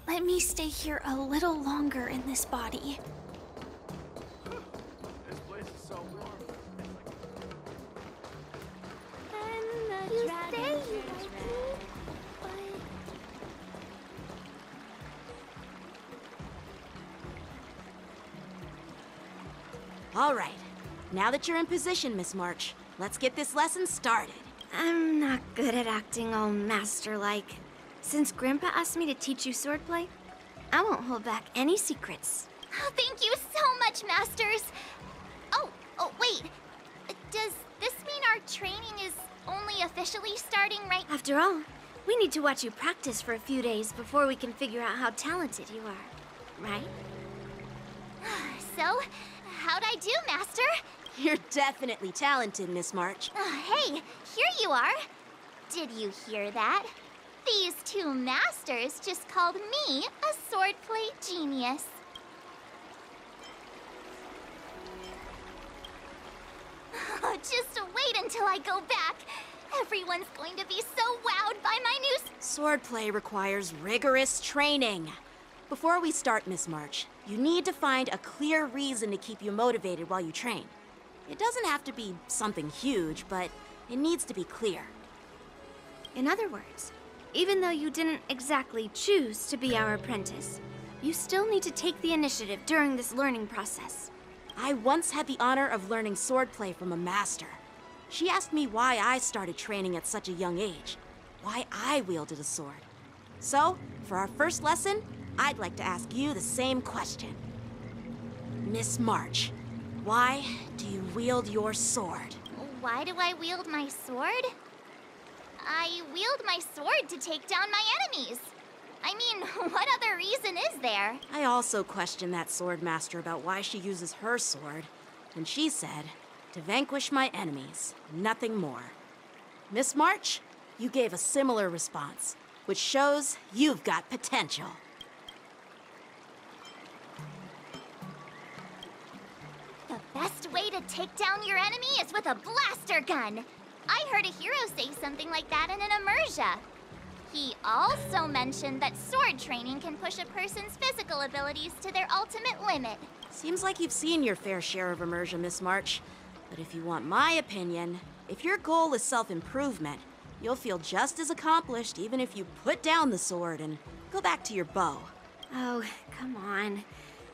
Let me stay here a little longer in this body. This place is so warm. You say you like me, but... All right. Now that you're in position, Miss March, let's get this lesson started. I'm not good at acting all master-like. Since Grandpa asked me to teach you swordplay, I won't hold back any secrets. Oh, thank you so much, Masters! Oh, wait. Does this mean our training is only officially starting right... After all, we need to watch you practice for a few days before we can figure out how talented you are, right? So, how'd I do, Master? You're definitely talented, Miss March. Hey, here you are. Did you hear that? These two masters just called me a swordplay genius. Just wait until I go back. Everyone's going to be so wowed by my new... Swordplay requires rigorous training. Before we start, Miss March, you need to find a clear reason to keep you motivated while you train. It doesn't have to be something huge, but it needs to be clear. In other words, even though you didn't exactly choose to be our apprentice, you still need to take the initiative during this learning process. I once had the honor of learning swordplay from a master. She asked me why I started training at such a young age, why I wielded a sword. So, for our first lesson, I'd like to ask you the same question. Miss March, why do you wield your sword? Why do I wield my sword? I wield my sword to take down my enemies. I mean, what other reason is there? I also questioned that sword master about why she uses her sword, and she said, to vanquish my enemies, nothing more. Miss March, you gave a similar response, which shows you've got potential. The best way to take down your enemy is with a blaster gun. I heard a hero say something like that in an immersia. He also mentioned that sword training can push a person's physical abilities to their ultimate limit. Seems like you've seen your fair share of immersion, Miss March. But if you want my opinion, if your goal is self-improvement, you'll feel just as accomplished even if you put down the sword and go back to your bow. Oh, come on.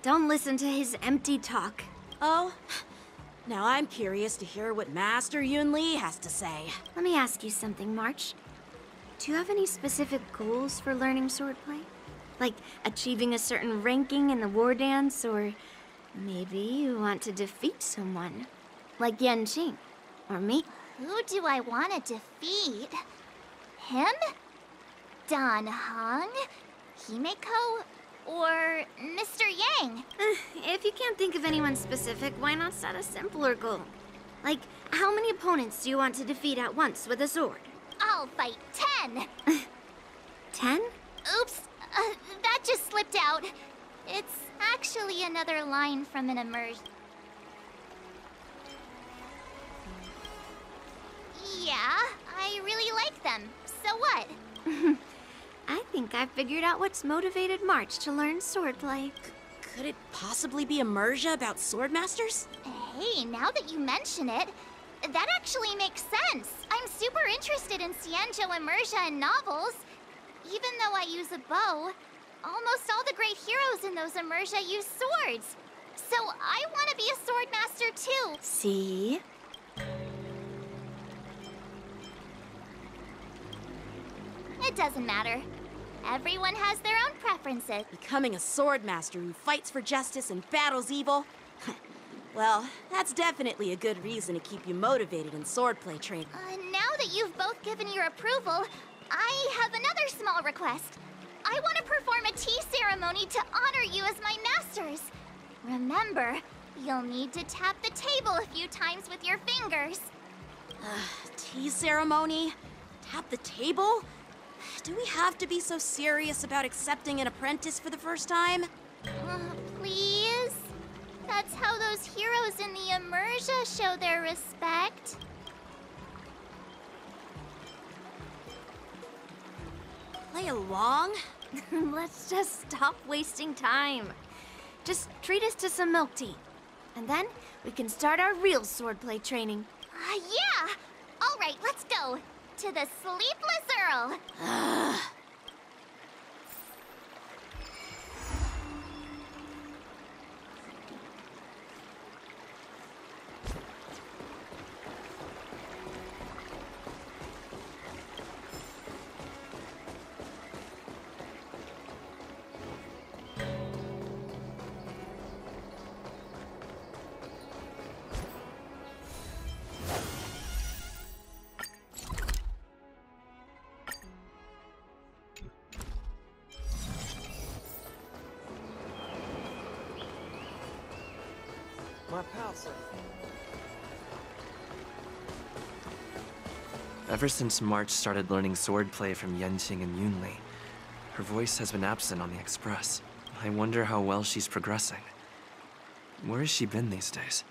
Don't listen to his empty talk. Oh? Now I'm curious to hear what Master Yunli has to say. Let me ask you something, March. Do you have any specific goals for learning swordplay? Like achieving a certain ranking in the war dance, or maybe you want to defeat someone? Like Yanqing, or me? Who do I want to defeat? Him? Dan Heng? Himeko? Or Mr. Yang? If you can't think of anyone specific, why not set a simpler goal? Like, how many opponents do you want to defeat at once with a sword? I'll fight 10! 10? Oops, that just slipped out. It's actually another line from an immersion. Yeah, I really like them. So what? I think I figured out what's motivated March to learn swordplay. Could it possibly be immersia about swordmasters? Hey, now that you mention it, that actually makes sense. I'm super interested in Xianzhou immersia and novels. Even though I use a bow, almost all the great heroes in those immersia use swords. So I want to be a swordmaster too. See? It doesn't matter. Everyone has their own preferences. Becoming a swordmaster who fights for justice and battles evil? Well, that's definitely a good reason to keep you motivated in swordplay training. Now that you've both given your approval, I have another small request. I want to perform a tea ceremony to honor you as my masters. Remember, you'll need to tap the table a few times with your fingers. Tea ceremony? Tap the table? Do we have to be so serious about accepting an apprentice for the first time? Please? That's how those heroes in the immersia show their respect. Play along? Let's just stop wasting time. Just treat us to some milk tea. And then we can start our real swordplay training. Yeah! All right, let's go. To the Sleepless Earl. My pal, sir. Ever since March started learning swordplay from Yenqing and Yunli, her voice has been absent on the Express. I wonder how well she's progressing. Where has she been these days?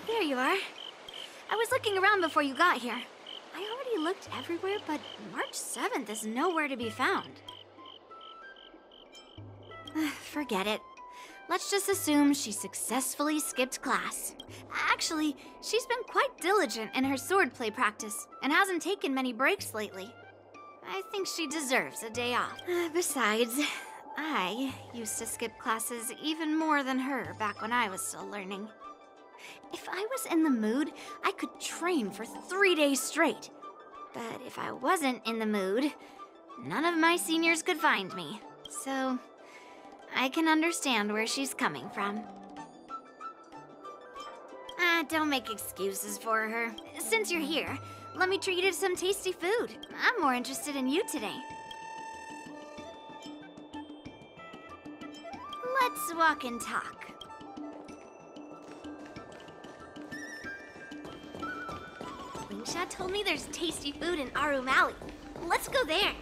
There you are. I was looking around before you got here. I already looked everywhere, but March 7th is nowhere to be found. Forget it. Let's just assume she successfully skipped class. Actually, she's been quite diligent in her swordplay practice and hasn't taken many breaks lately. I think she deserves a day off. Besides, I used to skip classes even more than her back when I was still learning. If I was in the mood, I could train for 3 days straight. But if I wasn't in the mood, none of my seniors could find me. So, I can understand where she's coming from. Don't make excuses for her. Since you're here, let me treat you to some tasty food. I'm more interested in you today. Let's walk and talk. Lingsha told me there's tasty food in Arum Alley. Let's go there.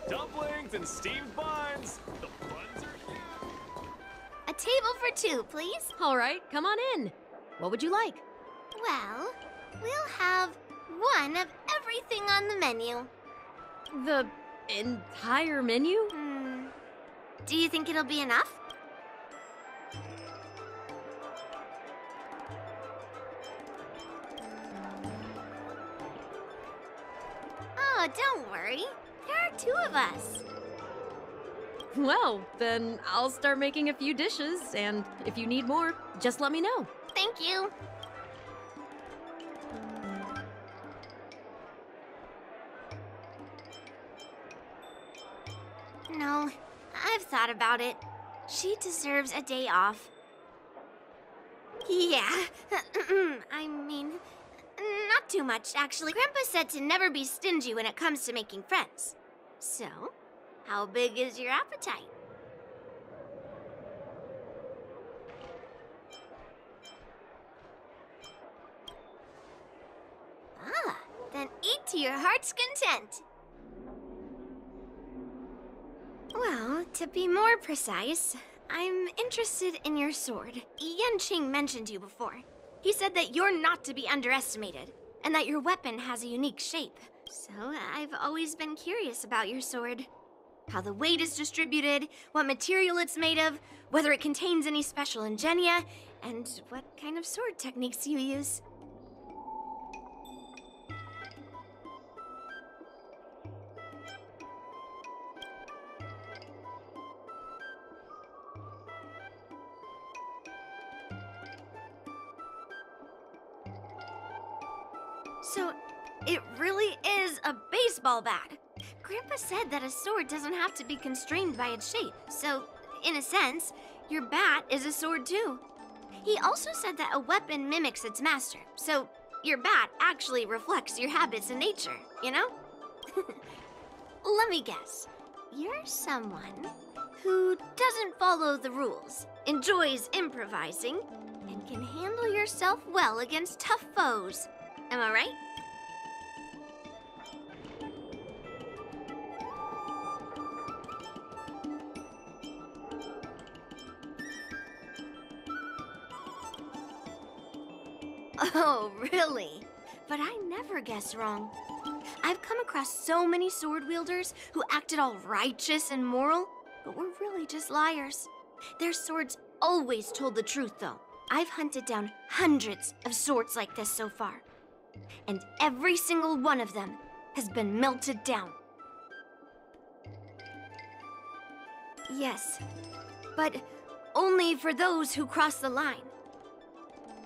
Dumplings and steamed buns. The buns are huge. A table for two, please. All right, come on in. What would you like? Well, we'll have one of everything on the menu. The entire menu? Do you think it'll be enough? Oh, don't worry. There are two of us. Well, then I'll start making a few dishes, and if you need more, just let me know. Thank you. No, I've thought about it. She deserves a day off. Yeah, I mean, not too much, actually. Grandpa said to never be stingy when it comes to making friends. So, how big is your appetite? Ah, then eat to your heart's content. Well, to be more precise, I'm interested in your sword. Yenqing mentioned you before. He said that you're not to be underestimated, and that your weapon has a unique shape. So I've always been curious about your sword. How the weight is distributed, what material it's made of, whether it contains any special ingenia, and what kind of sword techniques you use. So, it really is a baseball bat. Grandpa said that a sword doesn't have to be constrained by its shape, so, in a sense, your bat is a sword too. He also said that a weapon mimics its master, so your bat actually reflects your habits and nature, you know? Let me guess. You're someone who doesn't follow the rules, enjoys improvising, and can handle yourself well against tough foes. Am I right? Oh, really? But I never guess wrong. I've come across so many sword wielders who acted all righteous and moral, but were really just liars. Their swords always told the truth, though. I've hunted down hundreds of swords like this so far, and every single one of them has been melted down. Yes, but only for those who cross the line.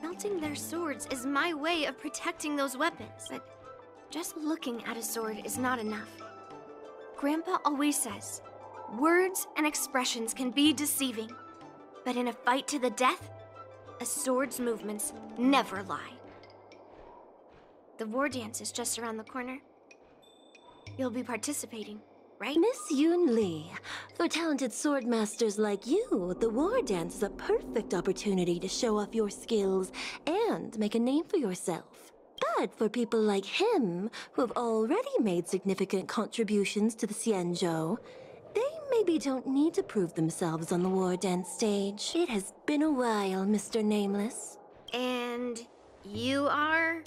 Melting their swords is my way of protecting those weapons, but just looking at a sword is not enough. Grandpa always says, words and expressions can be deceiving, but in a fight to the death, a sword's movements never lie. The war dance is just around the corner. You'll be participating, right? Miss Yunli, for talented sword masters like you, the war dance is a perfect opportunity to show off your skills and make a name for yourself. But for people like him, who have already made significant contributions to the Xianzhou, they maybe don't need to prove themselves on the war dance stage. It has been a while, Mr. Nameless. And you are?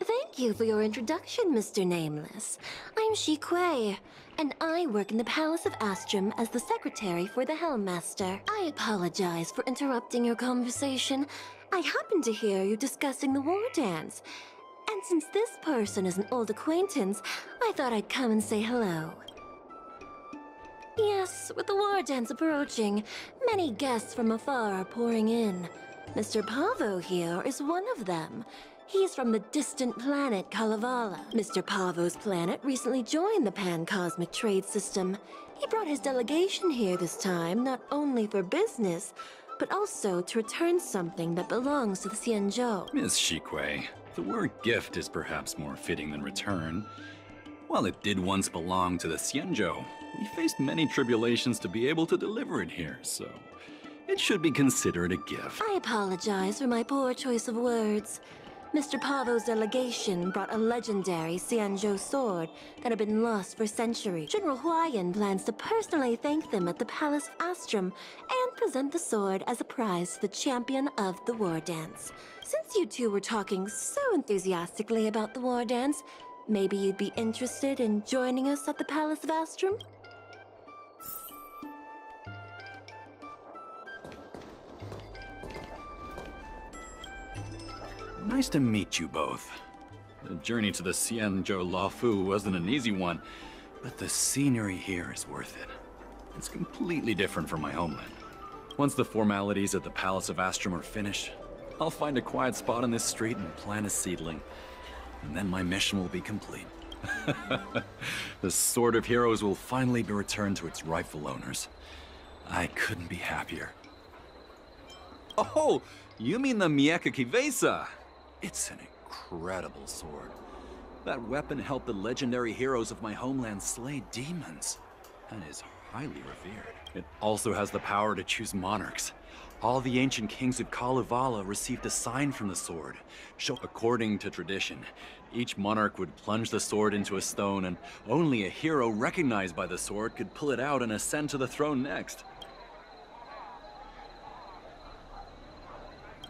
Thank you for your introduction, Mr. Nameless. I'm Shi Kuei, and I work in the Palace of Astrum as the secretary for the Helmmaster. I apologize for interrupting your conversation. I happened to hear you discussing the war dance. And since this person is an old acquaintance, I thought I'd come and say hello. Yes, with the war dance approaching, many guests from afar are pouring in. Mr. Pavo here is one of them. He's from the distant planet Kalevala. Mr. Pavo's planet recently joined the Pan-Cosmic Trade System. He brought his delegation here this time, not only for business, but also to return something that belongs to the Xianzhou. Miss Shi Kuei, the word gift is perhaps more fitting than return. While it did once belong to the Xianzhou, we faced many tribulations to be able to deliver it here, so it should be considered a gift. I apologize for my poor choice of words. Mr. Pavo's delegation brought a legendary Xianzhou sword that had been lost for centuries. General Huayan plans to personally thank them at the Palace of Astrum and present the sword as a prize to the champion of the war dance. Since you two were talking so enthusiastically about the war dance, maybe you'd be interested in joining us at the Palace of Astrum? Nice to meet you both. The journey to the Xianzhou Luofu wasn't an easy one, but the scenery here is worth it. It's completely different from my homeland. Once the formalities at the Palace of Astrum are finished, I'll find a quiet spot on this street and plant a seedling. And then my mission will be complete. The Sword of Heroes will finally be returned to its rightful owners. I couldn't be happier. Oh, you mean the Mieka Kivesa? It's an incredible sword. That weapon helped the legendary heroes of my homeland slay demons, and is highly revered. It also has the power to choose monarchs. All the ancient kings of Kalevala received a sign from the sword. According to tradition, each monarch would plunge the sword into a stone, and only a hero recognized by the sword could pull it out and ascend to the throne next.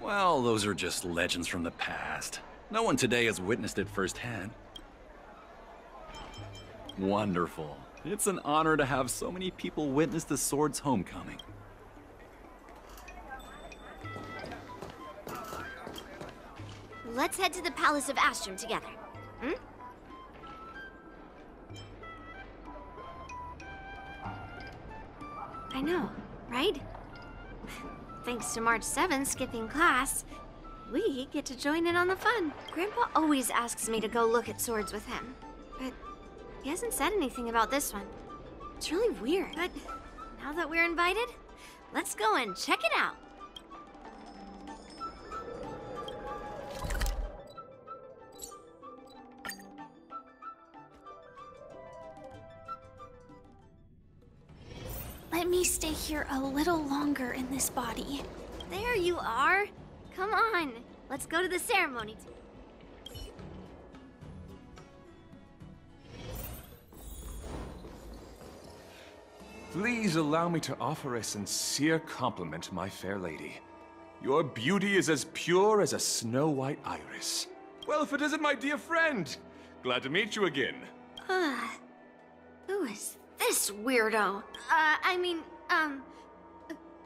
Well, those are just legends from the past. No one today has witnessed it firsthand. Wonderful. It's an honor to have so many people witness the sword's homecoming. Let's head to the Palace of Astrum together. Hmm? I know, right? Thanks to March 7th skipping class, we get to join in on the fun. Grandpa always asks me to go look at swords with him, but he hasn't said anything about this one. It's really weird, but now that we're invited, let's go and check it out. Let me stay here a little longer in this body. There you are. Come on, let's go to the ceremony. Please allow me to offer a sincere compliment, my fair lady. Your beauty is as pure as a snow-white iris. Well, if it isn't my dear friend! Glad to meet you again. Who is this weirdo?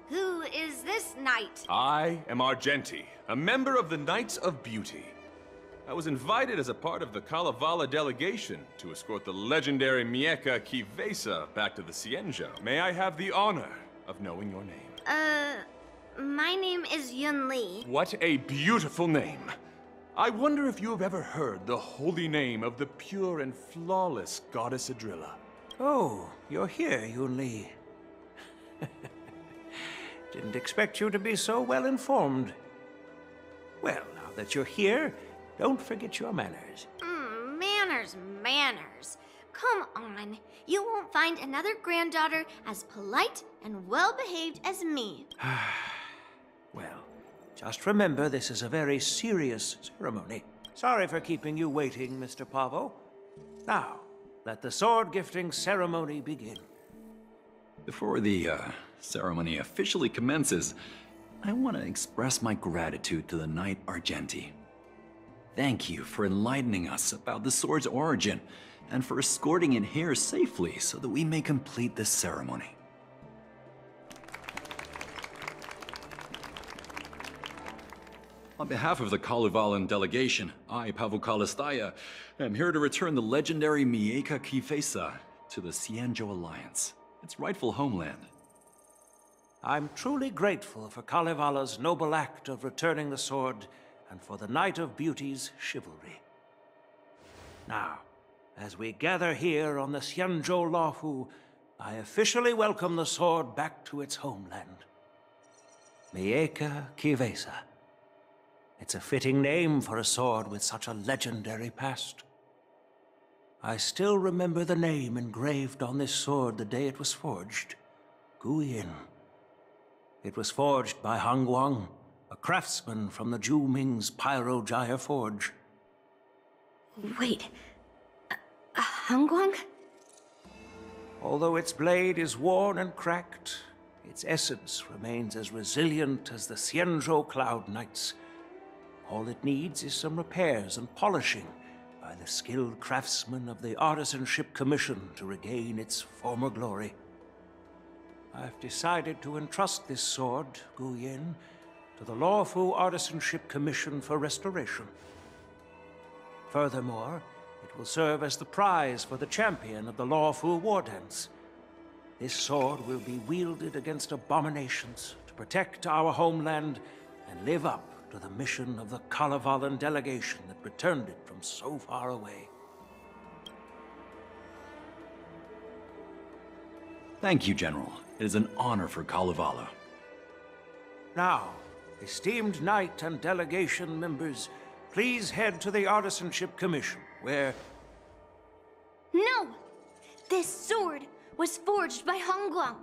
Who is this knight? I am Argenti, a member of the Knights of Beauty. I was invited as a part of the Kalevala delegation to escort the legendary Mieka-Kivesa back to the Xianzhou. May I have the honor of knowing your name? My name is Yunli. What a beautiful name. I wonder if you have ever heard the holy name of the pure and flawless goddess Adrilla. Oh, you're here, Yunli. Didn't expect you to be so well informed. Well, now that you're here, don't forget your manners. Manners. Come on. You won't find another granddaughter as polite and well-behaved as me. Well, just remember this is a very serious ceremony. Sorry for keeping you waiting, Mr. Pavo. Now, let the sword gifting ceremony begin. Before the ceremony officially commences, I want to express my gratitude to the Knight Argenti. Thank you for enlightening us about the sword's origin and for escorting it here safely so that we may complete this ceremony. On behalf of the Kalevalan delegation, I, Pavel Kalistaya, am here to return the legendary Mieka-Kivesa to the Xianzhou Alliance, its rightful homeland. I'm truly grateful for Kalevala's noble act of returning the sword and for the Knight of Beauty's chivalry. Now, as we gather here on the Xianzhou Luofu, I officially welcome the sword back to its homeland. Mieka-Kivesa. It's a fitting name for a sword with such a legendary past. I still remember the name engraved on this sword the day it was forged. Guyin. It was forged by Hangguang, a craftsman from the Zhu Ming's Pyrojaya Forge. Wait, a Hangguang? Although its blade is worn and cracked, its essence remains as resilient as the Xianzhou Cloud Knights. All it needs is some repairs and polishing by the skilled craftsmen of the Artisanship Commission to regain its former glory. I've decided to entrust this sword, Guyin, to the Luofu Artisanship Commission for restoration. Furthermore, it will serve as the prize for the champion of the Luofu War Dance. This sword will be wielded against abominations to protect our homeland and live up to the mission of the Kalevalan delegation that returned it from so far away. Thank you, General. It is an honor for Kalevala. Now, esteemed Knight and delegation members, please head to the Artisanship Commission, where... No! This sword was forged by Hangguang.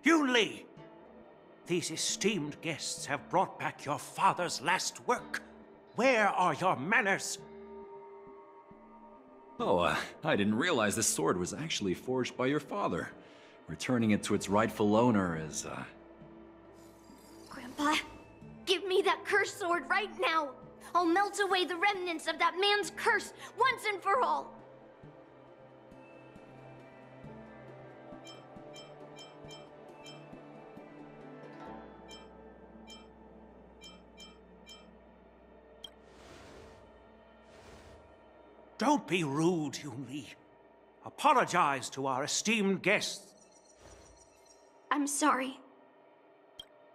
Yunli! These esteemed guests have brought back your father's last work. Where are your manners? Oh, I didn't realize this sword was actually forged by your father. Returning it to its rightful owner is, Grandpa, give me that cursed sword right now! I'll melt away the remnants of that man's curse once and for all! Don't be rude, Yunli. Apologize to our esteemed guests. I'm sorry.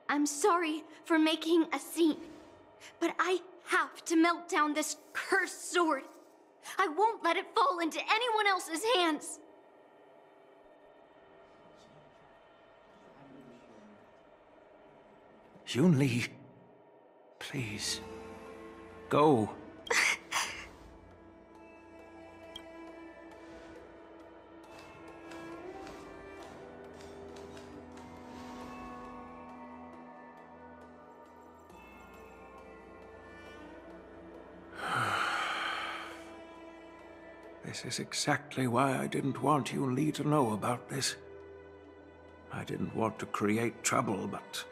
I'm sorry for making a scene. But I have to melt down this cursed sword. I won't let it fall into anyone else's hands. Yunli, please, go. This is exactly why I didn't want Yunli to know about this. I didn't want to create trouble, but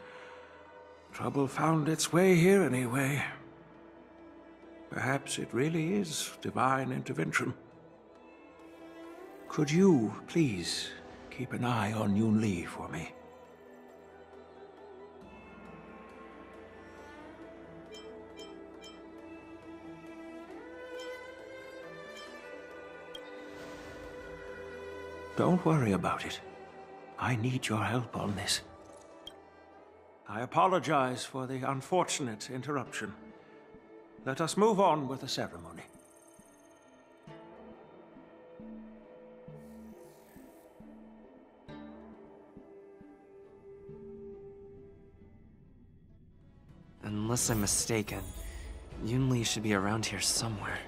trouble found its way here anyway. Perhaps it really is divine intervention. Could you, please, keep an eye on Yunli for me? Don't worry about it. I need your help on this. I apologize for the unfortunate interruption. Let us move on with the ceremony. Unless I'm mistaken, Yunli should be around here somewhere.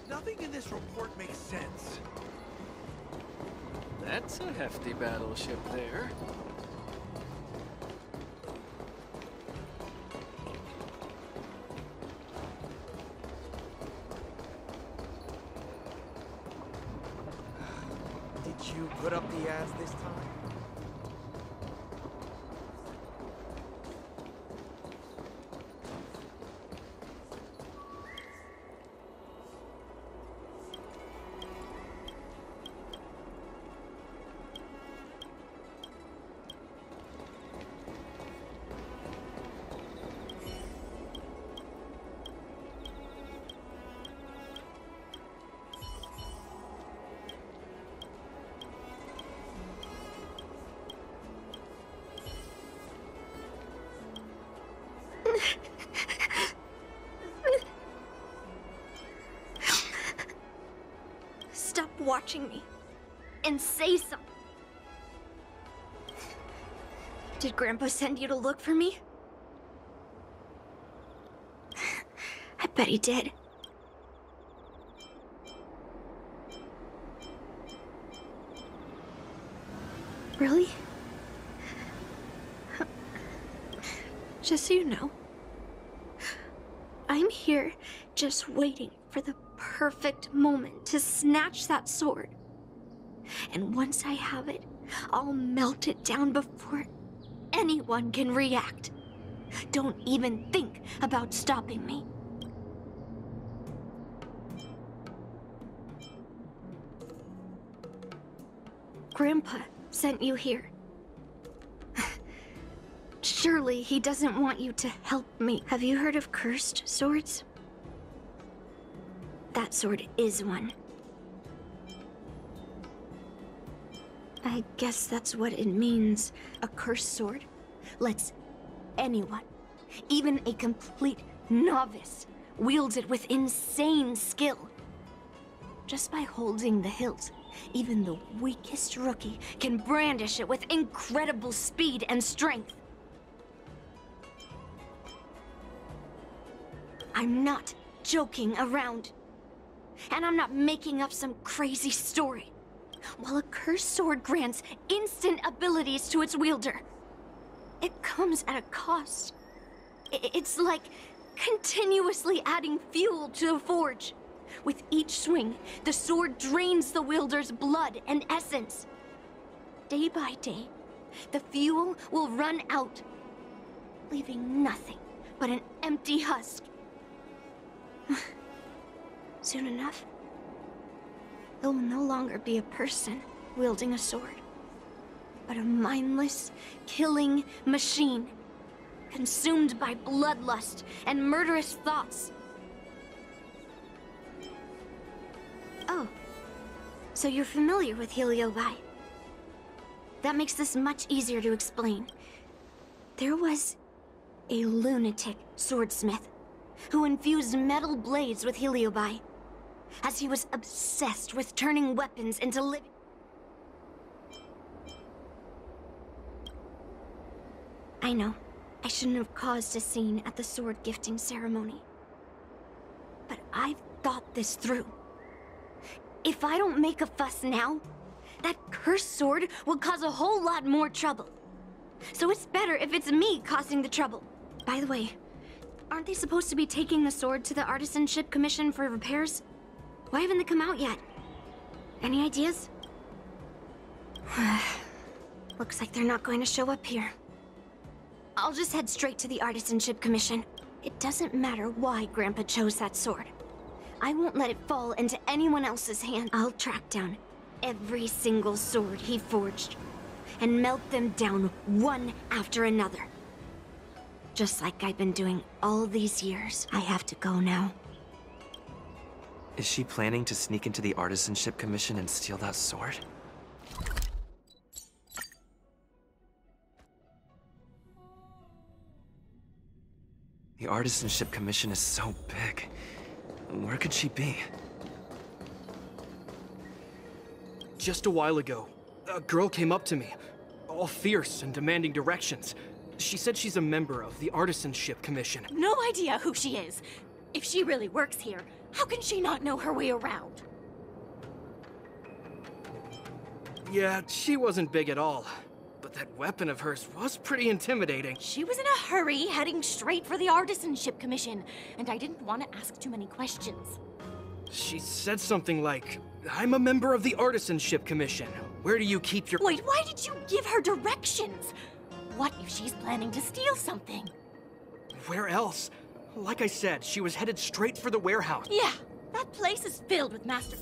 Nothing in this report makes sense. That's a hefty battleship there. Did you put up the ads this time? Stop watching me and say something. Did Grandpa send you to look for me? I bet he did. Really? Just so you know, I'm here just waiting for the perfect moment to snatch that sword. And once I have it, I'll melt it down before anyone can react. Don't even think about stopping me. Grandpa sent you here. Surely he doesn't want you to help me. Have you heard of cursed swords? That sword is one. I guess that's what it means. A cursed sword lets anyone, even a complete novice, wield it with insane skill. Just by holding the hilt, even the weakest rookie can brandish it with incredible speed and strength. I'm not joking around. And I'm not making up some crazy story. While a cursed sword grants instant abilities to its wielder, it comes at a cost. It's like continuously adding fuel to the forge. With each swing, the sword drains the wielder's blood and essence. Day by day, the fuel will run out, leaving nothing but an empty husk. Soon enough, it will no longer be a person wielding a sword, but a mindless, killing machine, consumed by bloodlust and murderous thoughts. Oh, so you're familiar with Heliobi. That makes this much easier to explain. There was A lunatic swordsmith who infused metal blades with heliobi, as he was obsessed with turning weapons into living... I know, I shouldn't have caused a scene at the sword gifting ceremony. But I've thought this through. If I don't make a fuss now, that cursed sword will cause a whole lot more trouble. So it's better if it's me causing the trouble. By the way, aren't they supposed to be taking the sword to the Artisanship Commission for repairs? Why haven't they come out yet? Any ideas? Looks like they're not going to show up here. I'll just head straight to the Artisanship Commission. It doesn't matter why Grandpa chose that sword. I won't let it fall into anyone else's hand. I'll track down every single sword he forged and melt them down one after another. Just like I've been doing all these years. I have to go now. Is she planning to sneak into the Artisanship Commission and steal that sword? The Artisanship Commission is so big. Where could she be? Just a while ago, a girl came up to me, all fierce and demanding directions. She said she's a member of the Artisanship Commission. No idea who she is. If she really works here, how can she not know her way around? Yeah, she wasn't big at all. But that weapon of hers was pretty intimidating. She was in a hurry, heading straight for the Artisanship Commission, and I didn't want to ask too many questions. She said something like, I'm a member of the Artisanship Commission. Where do you keep your— Wait, why did you give her directions? What if she's planning to steal something? Where else? Like I said, she was headed straight for the warehouse. Yeah, that place is filled with master...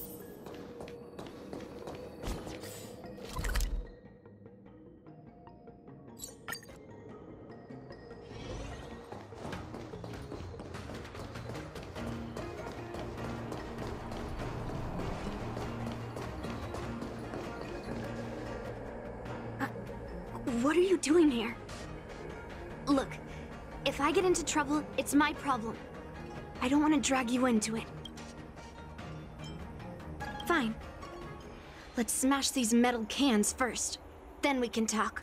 What are you doing here? Look, if I get into trouble, it's my problem. I don't want to drag you into it. Fine. Let's smash these metal cans first. Then we can talk.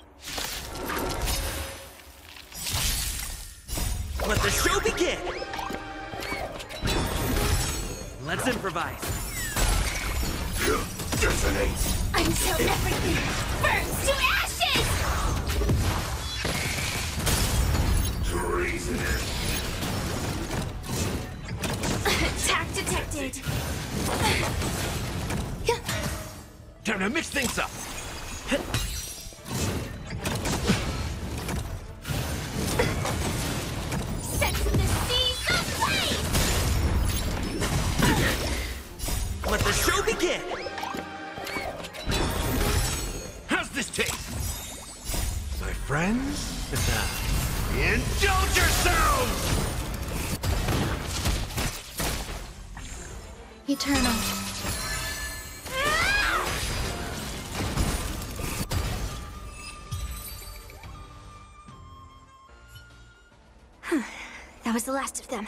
Let the show begin! Let's improvise. Detonate! Until everything burns to ashes! Treasonous! Attack detected! Time to mix things up! Set the seas ablaze! Let the show begin! How's this taste? My friends? Indulge yourselves! Eternal. That was the last of them.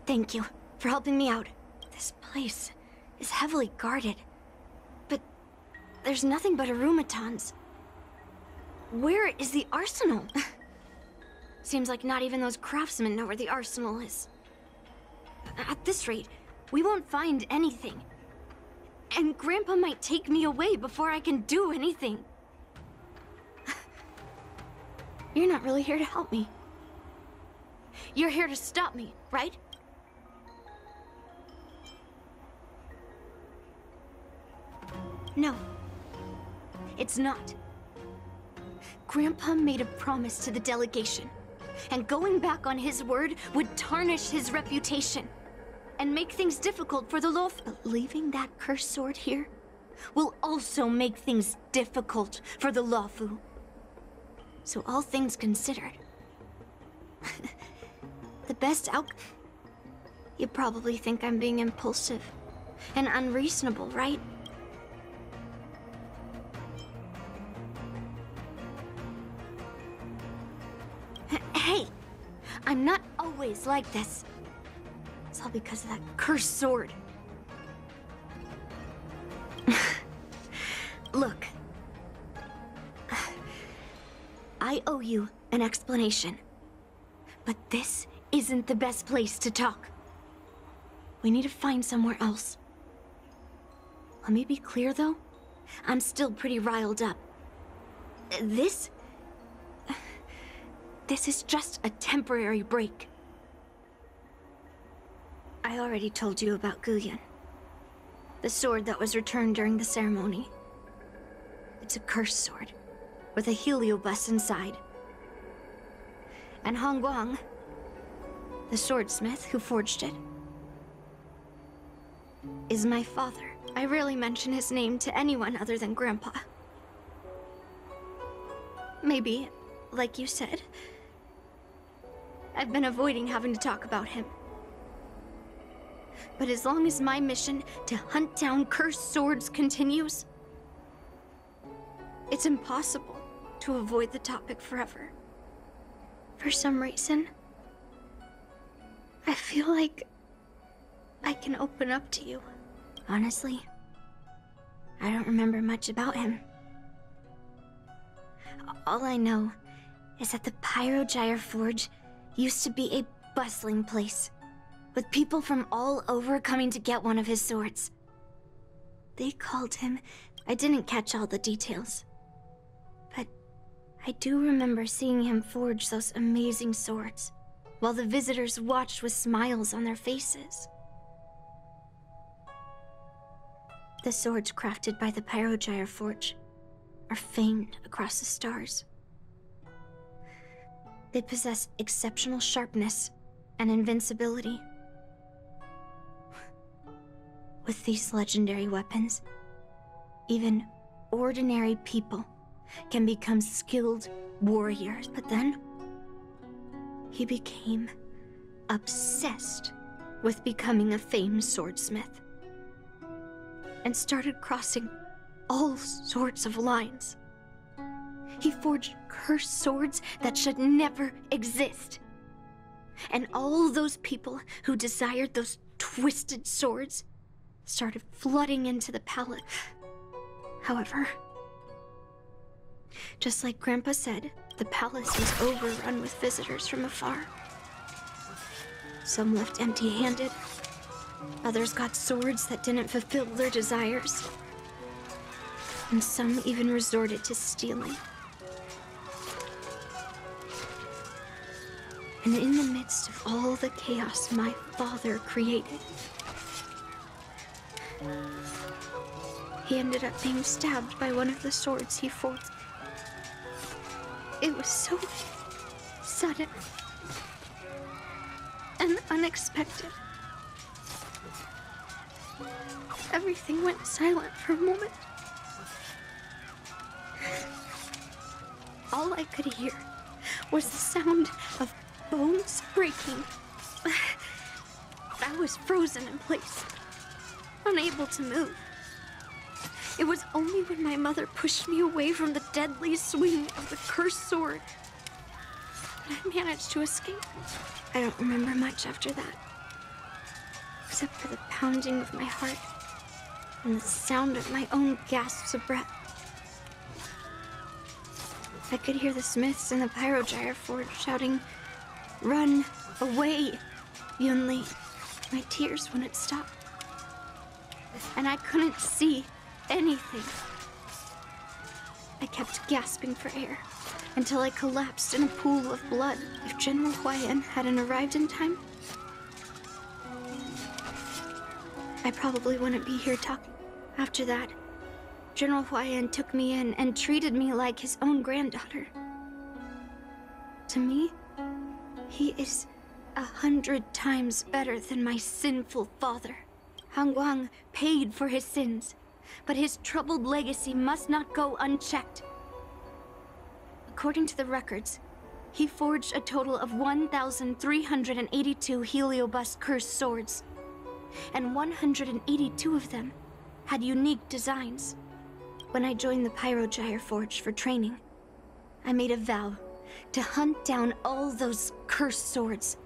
Thank you for helping me out. This place is heavily guarded. But there's nothing but automatons. Where is the arsenal? Seems like not even those craftsmen know where the arsenal is. At this rate, we won't find anything. And Grandpa might take me away before I can do anything. You're not really here to help me. You're here to stop me, right? No. It's not. Grandpa made a promise to the delegation, and going back on his word would tarnish his reputation and make things difficult for the Lof. But leaving that cursed sword here will also make things difficult for the Lofu. So all things considered, the best outcome... You probably think I'm being impulsive and unreasonable, right? Hey, I'm not always like this. It's all because of that cursed sword. Look. I owe you an explanation. But this isn't the best place to talk. We need to find somewhere else. Let me be clear, though. I'm still pretty riled up. This is just a temporary break. I already told you about Guyan. The sword that was returned during the ceremony. It's a cursed sword, with a heliobus inside. And Hongguang, the swordsmith who forged it, is my father. I rarely mention his name to anyone other than Grandpa. Maybe, like you said, I've been avoiding having to talk about him. But as long as my mission to hunt down cursed swords continues, it's impossible to avoid the topic forever. For some reason, I feel like I can open up to you. Honestly, I don't remember much about him. All I know is that the Pyrogyre Forge used to be a bustling place, with people from all over coming to get one of his swords. They called him... I didn't catch all the details, but I do remember seeing him forge those amazing swords, while the visitors watched with smiles on their faces. The swords crafted by the Pyrogyre Forge are famed across the stars. They possess exceptional sharpness and invincibility. With these legendary weapons, even ordinary people can become skilled warriors. But then, he became obsessed with becoming a famed swordsmith, and started crossing all sorts of lines. He forged cursed swords that should never exist. And all those people who desired those twisted swords started flooding into the palace. However, just like Grandpa said, the palace was overrun with visitors from afar. Some left empty-handed. Others got swords that didn't fulfill their desires. And some even resorted to stealing. And in the midst of all the chaos my father created, he ended up being stabbed by one of the swords he forged. It was so sudden and unexpected. Everything went silent for a moment. All I could hear was the sound of bones breaking. I was frozen in place, unable to move. It was only when my mother pushed me away from the deadly swing of the cursed sword that I managed to escape. I don't remember much after that, except for the pounding of my heart and the sound of my own gasps of breath. I could hear the smiths in the Pyrogyre Forge shouting, "Run away, Yunli." My tears wouldn't stop, and I couldn't see anything. I kept gasping for air until I collapsed in a pool of blood. If General Huayan hadn't arrived in time, I probably wouldn't be here talking. After that, General Huayan took me in and treated me like his own granddaughter. To me, he is 100 times better than my sinful father. Hongguang paid for his sins, but his troubled legacy must not go unchecked. According to the records, he forged a total of 1,382 heliobus cursed swords, and 182 of them had unique designs. When I joined the Pyrogyre Forge for training, I made a vow to hunt down all those cursed swords.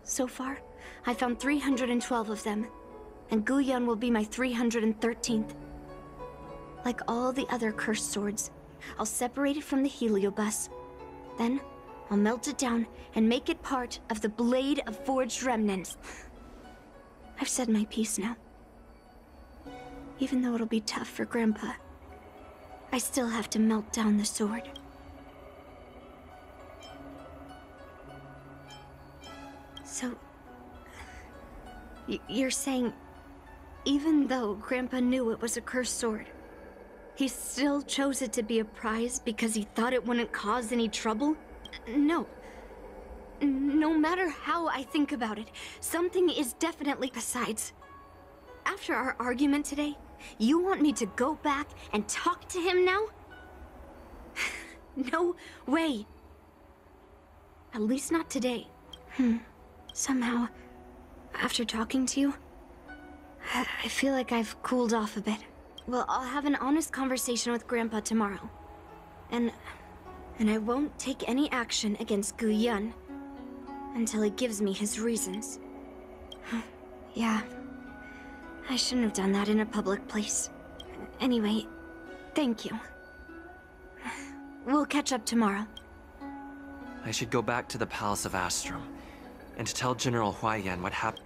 So far, I found 312 of them, and Guyan will be my 313th. Like all the other cursed swords, I'll separate it from the heliobus. Then, I'll melt it down and make it part of the Blade of Forged Remnants. I've said my piece now. Even though it'll be tough for Grandpa, I still have to melt down the sword. So, you're saying, even though Grandpa knew it was a cursed sword, he still chose it to be a prize because he thought it wouldn't cause any trouble? No. No matter how I think about it, something is definitely besides. After our argument today, you want me to go back and talk to him now? No way. At least not today. Somehow, after talking to you, I feel like I've cooled off a bit. Well, I'll have an honest conversation with Grandpa tomorrow. And I won't take any action against Guyan until he gives me his reasons. Yeah, I shouldn't have done that in a public place. Anyway, thank you. We'll catch up tomorrow. I should go back to the Palace of Astrum and to tell General Huaiyan what happened.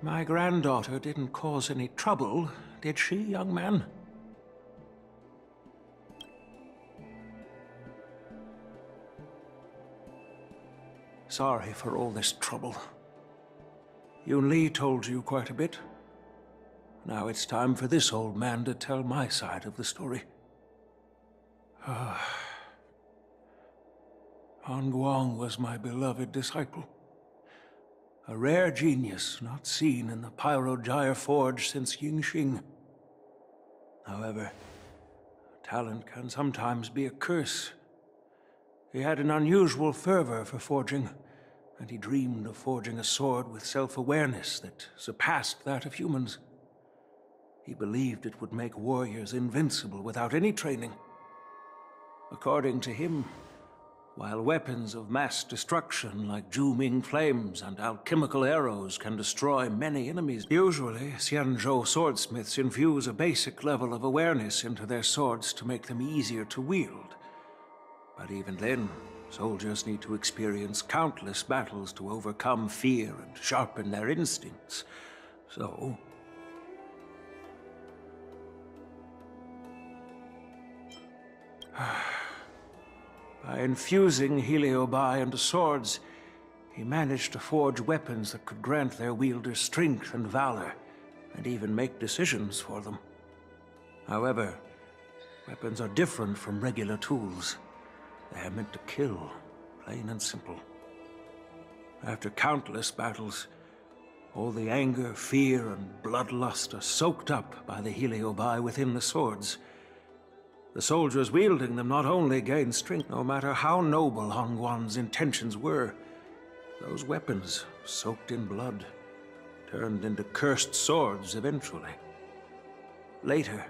My granddaughter didn't cause any trouble, did she, young man? Sorry for all this trouble. Yunli told you quite a bit. Now it's time for this old man to tell my side of the story. Guang was my beloved disciple. A rare genius not seen in the Pyrogyre Forge since Yingxing. However, talent can sometimes be a curse. He had an unusual fervor for forging, and he dreamed of forging a sword with self-awareness that surpassed that of humans. He believed it would make warriors invincible without any training. According to him, while weapons of mass destruction like Zhuming flames and alchemical arrows can destroy many enemies, usually Xianzhou swordsmiths infuse a basic level of awareness into their swords to make them easier to wield. But even then, soldiers need to experience countless battles to overcome fear and sharpen their instincts. So, by infusing Heliobi into swords, he managed to forge weapons that could grant their wielders strength and valor, and even make decisions for them. However, weapons are different from regular tools. They are meant to kill, plain and simple. After countless battles, all the anger, fear, and bloodlust are soaked up by the Heliobi within the swords. The soldiers wielding them not only gain strength, no matter how noble Hongguan's intentions were. Those weapons, soaked in blood, turned into cursed swords eventually. Later,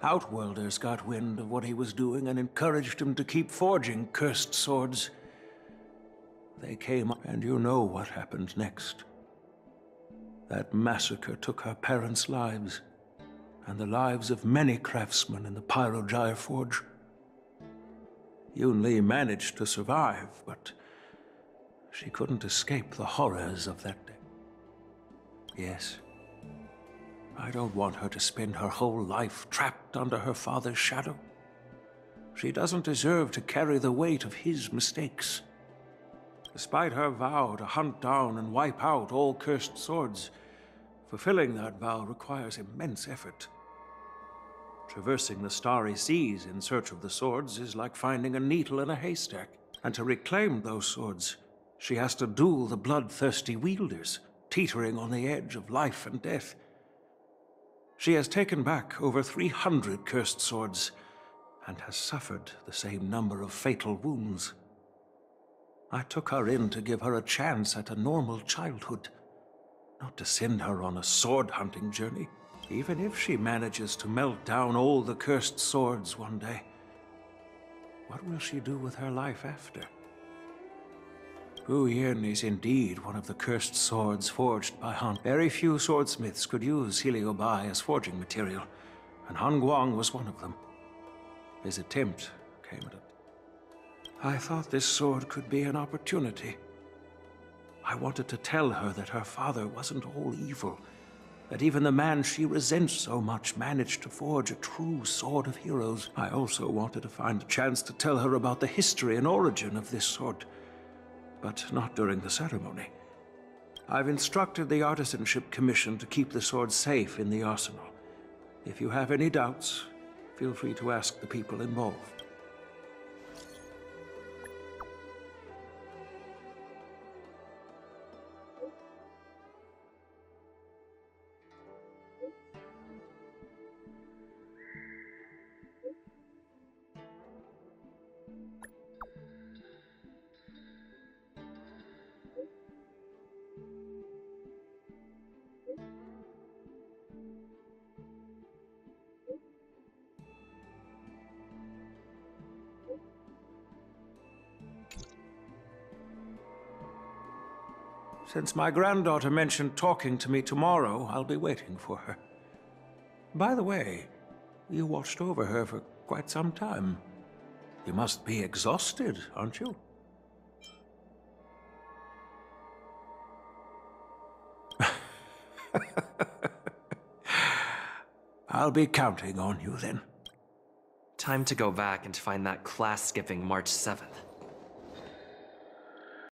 Outworlders got wind of what he was doing and encouraged him to keep forging cursed swords. They came up, and you know what happened next. That massacre took our parents' lives, and the lives of many craftsmen in the Pyrogyre Forge. Yunli managed to survive, but she couldn't escape the horrors of that day. Yes, I don't want her to spend her whole life trapped under her father's shadow. She doesn't deserve to carry the weight of his mistakes. Despite her vow to hunt down and wipe out all cursed swords, fulfilling that vow requires immense effort. Traversing the starry seas in search of the swords is like finding a needle in a haystack. And to reclaim those swords, she has to duel the bloodthirsty wielders, teetering on the edge of life and death. She has taken back over 300 cursed swords, and has suffered the same number of fatal wounds. I took her in to give her a chance at a normal childhood, not to send her on a sword-hunting journey. Even if she manages to melt down all the cursed swords one day, what will she do with her life after? Hu Yin is indeed one of the cursed swords forged by Han. Very few swordsmiths could use Heliobai as forging material, and Han Guang was one of them. His attempt came at it. I thought this sword could be an opportunity. I wanted to tell her that her father wasn't all evil, that even the man she resents so much managed to forge a true sword of heroes. I also wanted to find a chance to tell her about the history and origin of this sword, but not during the ceremony. I've instructed the Artisanship Commission to keep the sword safe in the arsenal. If you have any doubts, feel free to ask the people involved. Since my granddaughter mentioned talking to me tomorrow, I'll be waiting for her. By the way, you watched over her for quite some time. You must be exhausted, aren't you? I'll be counting on you then. Time to go back and find that class-skipping March 7th.